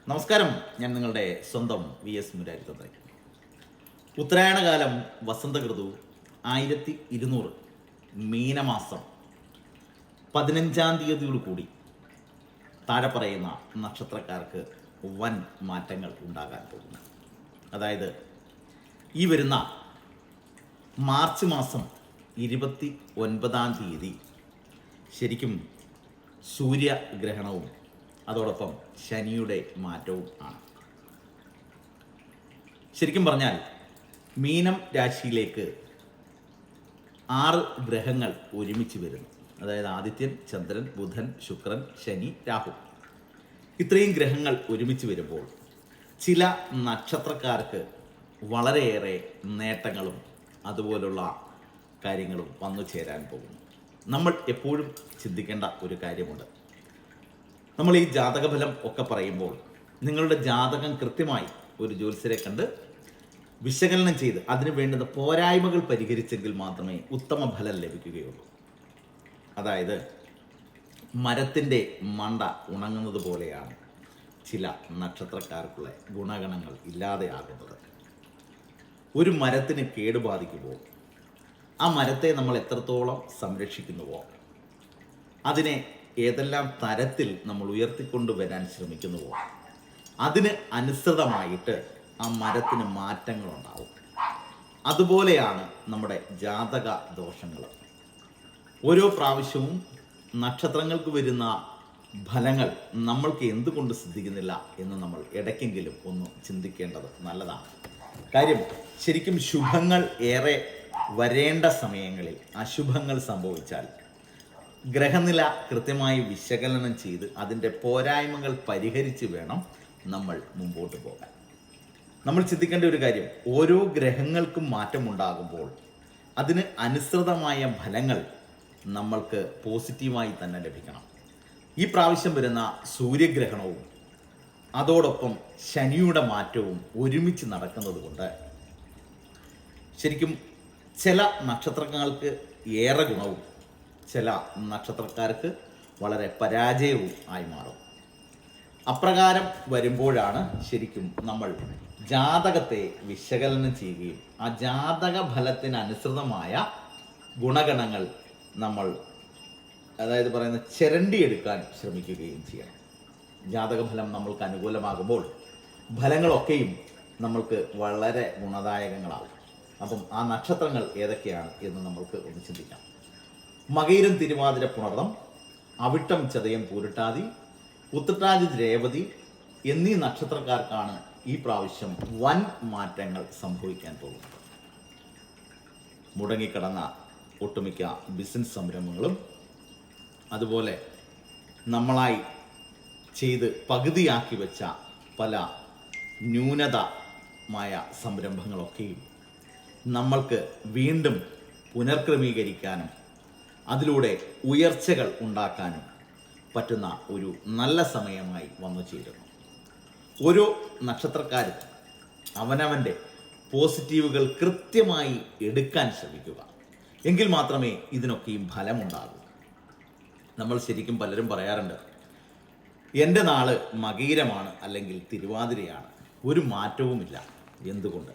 നമസ്കാരം, ഞാൻ നിങ്ങളുടെ സ്വന്തം VS മുരാരി തന്ത്രി. ഉത്തരായണകാലം വസന്തഋതു 1200 മീനമാസം 15-ാം തീയതിയോടുകൂടി താഴെ പറയുന്ന നക്ഷത്രക്കാർക്ക് വൻ മാറ്റങ്ങൾ ഉണ്ടാകാൻ പോകുന്നു. അതായത് ഈ വരുന്ന മാർച്ച് മാസം 29-ാം തീയതി ശരിക്കും സൂര്യഗ്രഹണവും അതോടൊപ്പം ശനിയുടെ മാറ്റവും ആണ്. ശരിക്കും പറഞ്ഞാൽ മീനം രാശിയിലേക്ക് 6 ഗ്രഹങ്ങൾ ഒരുമിച്ച് വരുന്നു. അതായത് ആദിത്യൻ, ചന്ദ്രൻ, ബുധൻ, ശുക്രൻ, ശനി, രാഹു. ഇത്രയും ഗ്രഹങ്ങൾ ഒരുമിച്ച് വരുമ്പോൾ ചില നക്ഷത്രക്കാർക്ക് വളരെയേറെ നേട്ടങ്ങളും അതുപോലുള്ള കാര്യങ്ങളും വന്നു ചേരാൻ പോകുന്നു. നമ്മൾ എപ്പോഴും ചിന്തിക്കേണ്ട ഒരു കാര്യമുണ്ട്. നമ്മൾ ഈ ജാതകഫലം ഒക്കെ പറയുമ്പോൾ നിങ്ങളുടെ ജാതകം കൃത്യമായി ഒരു ജ്യോത്സ്യരെ കണ്ട് വിശകലനം ചെയ്ത് അതിന് വേണ്ടുന്ന പോരായ്മകൾ പരിഹരിച്ചെങ്കിൽ മാത്രമേ ഉത്തമ ഫലം ലഭിക്കുകയുള്ളൂ. അതായത് മരത്തിൻ്റെ മണ്ട ഉണങ്ങുന്നത് പോലെയാണ് ചില നക്ഷത്രക്കാർക്കുള്ള ഗുണഗണങ്ങൾ ഇല്ലാതെയാകുന്നത്. ഒരു മരത്തിന് കേടുബാധിക്കുമ്പോൾ ആ മരത്തെ നമ്മൾ എത്രത്തോളം സംരക്ഷിക്കുന്നുവോ, അതിനെ ഏതെല്ലാം തരത്തിൽ നമ്മൾ ഉയർത്തിക്കൊണ്ടുവരാൻ ശ്രമിക്കുന്നുവോ അതിന് അനുസൃതമായിട്ട് ആ മരത്തിന് മാറ്റങ്ങളുണ്ടാവും. അതുപോലെയാണ് നമ്മുടെ ജാതക ദോഷങ്ങൾ. ഓരോ പ്രാവശ്യവും നക്ഷത്രങ്ങൾക്ക് വരുന്ന ഫലങ്ങൾ നമ്മൾക്ക് എന്തുകൊണ്ട് സിദ്ധിക്കുന്നില്ല എന്ന് നമ്മൾ ഇടയ്ക്കെങ്കിലും ഒന്ന് ചിന്തിക്കേണ്ടത് നല്ലതാണ്. കാര്യം ശരിക്കും ശുഭങ്ങൾ ഏറെ വരേണ്ട സമയങ്ങളിൽ അശുഭങ്ങൾ സംഭവിച്ചാൽ ഗ്രഹനില കൃത്യമായി വിശകലനം ചെയ്ത് അതിൻ്റെ പോരായ്മകൾ പരിഹരിച്ച് വേണം നമ്മൾ മുമ്പോട്ട് പോകാൻ. നമ്മൾ ചിന്തിക്കേണ്ട ഒരു കാര്യം, ഓരോ ഗ്രഹങ്ങൾക്കും മാറ്റമുണ്ടാകുമ്പോൾ അതിന് അനുസൃതമായ ഫലങ്ങൾ നമ്മൾക്ക് പോസിറ്റീവായി തന്നെ ലഭിക്കണം. ഈ പ്രാവശ്യം വരുന്ന സൂര്യഗ്രഹണവും അതോടൊപ്പം ശനിയുടെ മാറ്റവും ഒരുമിച്ച് നടക്കുന്നത് കൊണ്ട് ശരിക്കും ചില നക്ഷത്രങ്ങൾക്ക് ഏറെ ഗുണവും ചില നക്ഷത്രക്കാർക്ക് വളരെ പരാജയവും ആയി മാറും. അപ്രകാരം വരുമ്പോഴാണ് ശരിക്കും നമ്മൾ ജാതകത്തെ വിശകലനം ചെയ്യുകയും ആ ജാതക ഫലത്തിനനുസൃതമായ ഗുണഗണങ്ങൾ നമ്മൾ അതായത് പറയുന്ന ചിരണ്ടിയെടുക്കാൻ ശ്രമിക്കുകയും ചെയ്യണം. ജാതകഫലം നമ്മൾക്ക് അനുകൂലമാകുമ്പോൾ ഫലങ്ങളൊക്കെയും നമ്മൾക്ക് വളരെ ഗുണദായകങ്ങളാകും. അപ്പം ആ നക്ഷത്രങ്ങൾ ഏതൊക്കെയാണ് എന്ന് നമ്മൾക്ക് ഒന്ന് ചിന്തിക്കാം. മകയിരം, തിരുവാതിര, പുണർദം, അവിട്ടം, ചതയം, പൂരിട്ടാതി, ഉത്രട്ടാതി, രേവതി എന്നീ നക്ഷത്രക്കാർക്കാണ് ഈ പ്രാവശ്യം വൻ മാറ്റങ്ങൾ സംഭവിക്കാൻ പോകുന്നത്. മുടങ്ങിക്കിടന്ന ഒട്ടുമിക്ക ബിസിനസ് സംരംഭങ്ങളും അതുപോലെ നമ്മളായി ചെയ്ത് പകുതിയാക്കി വെച്ച പല ന്യൂനതമായ സംരംഭങ്ങളൊക്കെയും നമ്മൾക്ക് വീണ്ടും പുനർക്രമീകരിക്കാനും അതിലൂടെ ഉയർച്ചകൾ ഉണ്ടാക്കാനും പറ്റുന്ന ഒരു നല്ല സമയമായി വന്നു ചേരുന്നു. ഓരോ നക്ഷത്രക്കാരും അവനവൻ്റെ പോസിറ്റീവുകൾ കൃത്യമായി എടുക്കാൻ ശ്രമിക്കുക. എങ്കിൽ മാത്രമേ ഇതിനൊക്കെയും ഫലമുണ്ടാകൂ. നമ്മൾ ശരിക്കും പലരും പറയാറുണ്ട്, എൻ്റെ നാള് മകീരമാണ് അല്ലെങ്കിൽ തിരുവാതിരയാണ്, ഒരു മാറ്റവുമില്ല. എന്തുകൊണ്ട്?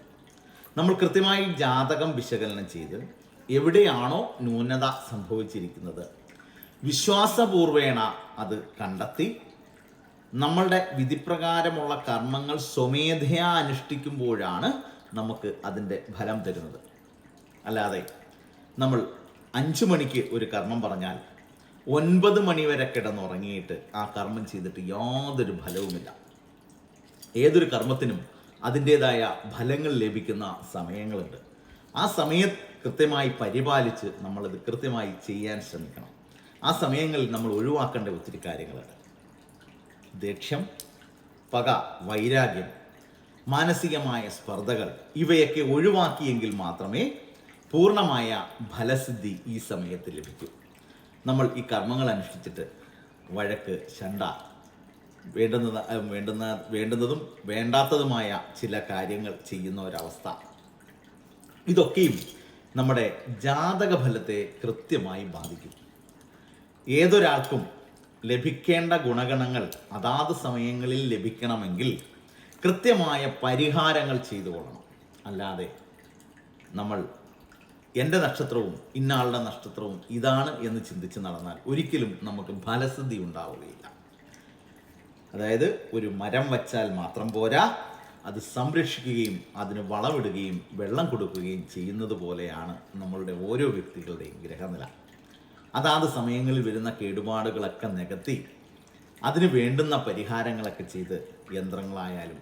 നമ്മൾ കൃത്യമായി ജാതകം വിശകലനം ചെയ്ത് എവിടെയാണോ ന്യൂനത സംഭവിച്ചിരിക്കുന്നത് വിശ്വാസപൂർവേണ അത് കണ്ടെത്തി നമ്മളുടെ വിധിപ്രകാരമുള്ള കർമ്മങ്ങൾ സ്വമേധയാ അനുഷ്ഠിക്കുമ്പോഴാണ് നമുക്ക് അതിൻ്റെ ഫലം തരുന്നത്. അല്ലാതെ നമ്മൾ 5 മണിക്ക് ഒരു കർമ്മം പറഞ്ഞാൽ 9 മണി വരെ കിടന്നുറങ്ങിയിട്ട് ആ കർമ്മം ചെയ്തിട്ട് യാതൊരു ഫലവുമില്ല. ഏതൊരു കർമ്മത്തിനും അതിൻ്റേതായ ഫലങ്ങൾ ലഭിക്കുന്ന സമയങ്ങളുണ്ട്. ആ സമയം കൃത്യമായി പരിപാലിച്ച് നമ്മളത് കൃത്യമായി ചെയ്യാൻ ശ്രമിക്കണം. ആ സമയങ്ങളിൽ നമ്മൾ ഒഴിവാക്കേണ്ട ഒത്തിരി കാര്യങ്ങളുണ്ട്. ദേഷ്യം, പക, വൈരാഗ്യം, മാനസികമായ സ്പർദ്ധകൾ ഇവയൊക്കെ ഒഴിവാക്കിയെങ്കിൽ മാത്രമേ പൂർണ്ണമായ ഫലസിദ്ധി ഈ സമയത്ത് ലഭിക്കൂ. നമ്മൾ ഈ കർമ്മങ്ങൾ അനുഷ്ഠിച്ചിട്ട് വഴക്ക്, ശണ്ട, വേണ്ടുന്നതും വേണ്ടാത്തതുമായ ചില കാര്യങ്ങൾ ചെയ്യുന്ന ഒരവസ്ഥ, ഇതൊക്കെയും നമ്മുടെ ജാതക ഫലത്തെ കൃത്യമായി ബാധിക്കും. ഏതൊരാൾക്കും ലഭിക്കേണ്ട ഗുണഗണങ്ങൾ അതാത് സമയങ്ങളിൽ ലഭിക്കണമെങ്കിൽ കൃത്യമായ പരിഹാരങ്ങൾ ചെയ്തു കൊള്ളണം. അല്ലാതെ നമ്മൾ എൻ്റെ നക്ഷത്രവും ഇന്നയാളുടെ നക്ഷത്രവും ഇതാണ് എന്ന് ചിന്തിച്ച് നടന്നാൽ ഒരിക്കലും നമുക്ക് ഫലസിദ്ധി ഉണ്ടാവുകയില്ല. അതായത് ഒരു മരം വച്ചാൽ മാത്രം പോരാ, അത് സംരക്ഷിക്കുകയും അതിന് വളമിടുകയും വെള്ളം കൊടുക്കുകയും ചെയ്യുന്നത് പോലെയാണ് നമ്മളുടെ ഓരോ വ്യക്തികളുടെയും ഗ്രഹനില. അതാത് സമയങ്ങളിൽ വരുന്ന കേടുപാടുകളൊക്കെ നികത്തി അതിന് വേണ്ടുന്ന പരിഹാരങ്ങളൊക്കെ ചെയ്ത് യന്ത്രങ്ങളായാലും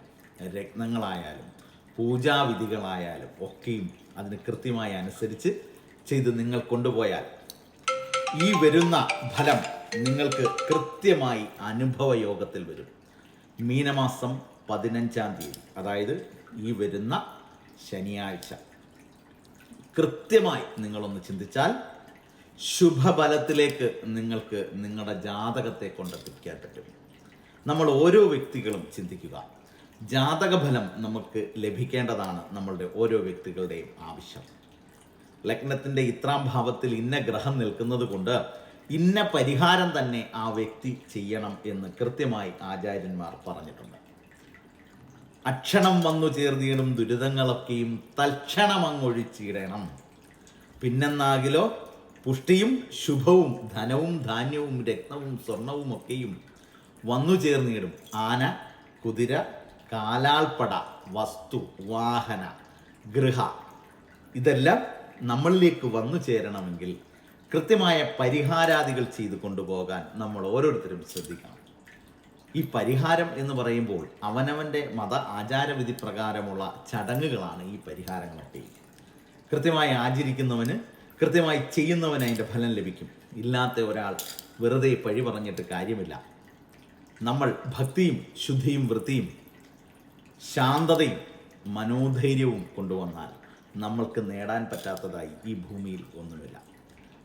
രത്നങ്ങളായാലും പൂജാവിധികളായാലും ഒക്കെയും അതിന് കൃത്യമായി അനുസരിച്ച് ചെയ്ത് നിങ്ങൾ കൊണ്ടുപോയാൽ ഈ വരുന്ന ഫലം നിങ്ങൾക്ക് കൃത്യമായി അനുഭവയോഗത്തിൽ വരും. മീനമാസം 15-ാം തീയതി, അതായത് ഈ വരുന്ന ശനിയാഴ്ച കൃത്യമായി നിങ്ങളൊന്ന് ചിന്തിച്ചാൽ ശുഭഫലത്തിലേക്ക് നിങ്ങൾക്ക് നിങ്ങളുടെ ജാതകത്തെ കൊണ്ടെത്തിക്കാൻ പറ്റും. നമ്മൾ ഓരോ വ്യക്തികളും ചിന്തിക്കുക, ജാതകഫലം നമുക്ക് ലഭിക്കേണ്ടതാണ് നമ്മളുടെ ഓരോ വ്യക്തികളുടെയും ആവശ്യം. ലഗ്നത്തിൻ്റെ ഇത്രാം ഭാവത്തിൽ ഇന്ന ഗ്രഹം നിൽക്കുന്നത് കൊണ്ട് ഇന്ന പരിഹാരം തന്നെ ആ വ്യക്തി ചെയ്യണം എന്ന് കൃത്യമായി ആചാര്യന്മാർ പറഞ്ഞിട്ടുണ്ട്. അക്ഷണം വന്നു ചേർന്നിടും ദുരിതങ്ങളൊക്കെയും തൽക്ഷണം അങ്ങൊഴിച്ചിടണം. പിന്നെന്നാകിലോ പുഷ്ടിയും ശുഭവും ധനവും ധാന്യവും രത്നവും സ്വർണവും ഒക്കെയും വന്നു ചേർന്നിടും. ആന, കുതിര, കാലാൾപ്പട, വസ്തു, വാഹന, ഗൃഹ ഇതെല്ലാം നമ്മളിലേക്ക് വന്നു ചേരണമെങ്കിൽ കൃത്യമായ പരിഹാരാദികൾ ചെയ്തു കൊണ്ടുപോകാൻ നമ്മൾ ഓരോരുത്തരും ശ്രദ്ധിക്കണം. ഈ പരിഹാരം എന്ന് പറയുമ്പോൾ അവനവൻ്റെ മത ആചാരവിധി പ്രകാരമുള്ള ചടങ്ങുകളാണ് ഈ പരിഹാരങ്ങളൊക്കെ. കൃത്യമായി ആചരിക്കുന്നവന്, കൃത്യമായി ചെയ്യുന്നവന് അതിൻ്റെ ഫലം ലഭിക്കും. ഇല്ലാത്ത ഒരാൾ വെറുതെ പഴി പറഞ്ഞിട്ട് കാര്യമില്ല. നമ്മൾ ഭക്തിയും ശുദ്ധിയും വൃത്തിയും ശാന്തതയും മനോധൈര്യവും കൊണ്ടുവന്നാൽ നമ്മൾക്ക് നേടാൻ പറ്റാത്തതായി ഈ ഭൂമിയിൽ ഒന്നുമില്ല.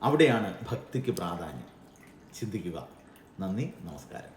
അവിടെയാണ് ഭക്തിക്ക് പ്രാധാന്യം. ചിന്തിക്കുക. നന്ദി, നമസ്കാരം.